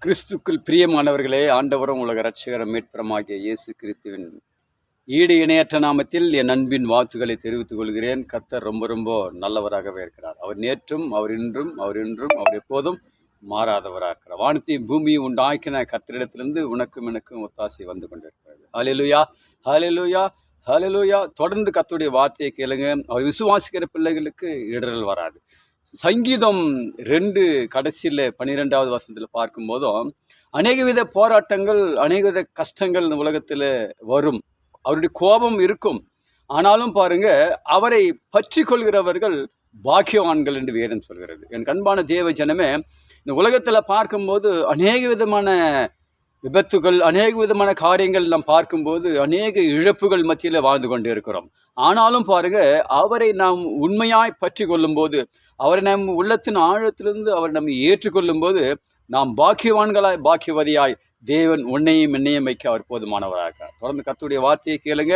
கிறிஸ்துக்குள் பிரியமானவர்களே, ஆண்டவரும் உலக இரட்சகரும் மீட்பருமாகிய இயேசு கிறிஸ்துவின் ஈடு இணையற்ற நாமத்தில் என் அன்பின் வாழ்த்துக்களை தெரிவித்துக் கொள்கிறேன். கர்த்தர் ரொம்ப ரொம்ப நல்லவராகவே இருக்கிறார். அவர் நேற்றும், அவர் இன்றும், அவர் எப்போதும் மாறாதவராக இருக்கிறார். வானத்தையும் பூமியும் உண்டாக்கின கர்த்தரிடத்திலிருந்து உனக்கும் எனக்கும் ஒத்தாசை வந்து கொண்டிருக்கிறது. ஹல்லேலூயா, ஹல்லேலூயா, ஹல்லேலூயா. தொடர்ந்து கர்த்தருடைய வார்த்தையை கேளுங்க. அவர் விசுவாசிக்கிற பிள்ளைகளுக்கு இடரல் வராது. சங்கீதம் 2 கடைசியில் 12வது வசனத்தில் பார்க்கும்போதும் அநேக வித போராட்டங்கள், அநேக வித கஷ்டங்கள் இந்த உலகத்தில் வரும். அவருடைய கோபம் இருக்கும். ஆனாலும் பாருங்க, அவரை பற்றி கொள்கிறவர்கள் பாக்கியவான்கள் என்று வேதம் சொல்கிறது. என் அன்பான தேவ ஜனமே, இந்த உலகத்தில் பார்க்கும்போது அநேக விதமான விபத்துகள், அநேக விதமான காரியங்கள் நாம் பார்க்கும்போது அநேக இழப்புகள் மத்தியில் வாழ்ந்து கொண்டு இருக்கிறோம். ஆனாலும் பாருங்க, அவரை நாம் உண்மையாய் பற்றி கொள்ளும் போது, அவரை நம் உள்ளத்தின் ஆழத்திலிருந்து அவர் நம்மை ஏற்றுக்கொள்ளும் போது நாம் பாக்கியவான்களாய், பாக்கியவதியாய் தேவன் உன்னையும் என்னையும் வைக்க அவர் போதுமானவராக. தொடர்ந்து கர்த்தருடைய வார்த்தையை கேளுங்க.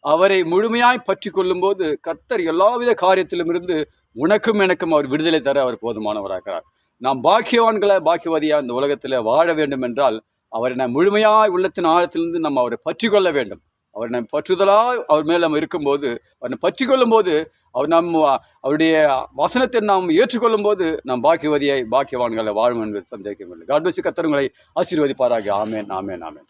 அவரை முழுமையாய் பற்றி கொள்ளும் போது கர்த்தர் எல்லாவித காரியத்திலும் இருந்து உனக்கும் எனக்கும் அவர் விடுதலை தர அவர் போதுமானவராகிறார். நாம் பாக்கியவான்களாய், பாக்கியவதியாய் இந்த உலகத்தில் வாழ வேண்டும் என்றால் அவரை நாம் முழுமையாய் உள்ளத்தின் ஆழத்திலிருந்து நம்ம அவரை பற்றி கொள்ள வேண்டும். அவர் நம்ம பற்றுதலாக அவர் மேல் நம்ம இருக்கும்போது, அவரை பற்றி கொள்ளும் போது, அவருடைய வசனத்தை நாம் ஏற்றுக்கொள்ளும் போது நாம் பாக்கியவதியாய், பாக்கியவான்களை வாழும் என்பது சந்தேகமில்லை. God bless you. கர்த்தர் உங்களை ஆசீர்வதிப்பாராக. ஆமென், ஆமென், ஆமென்.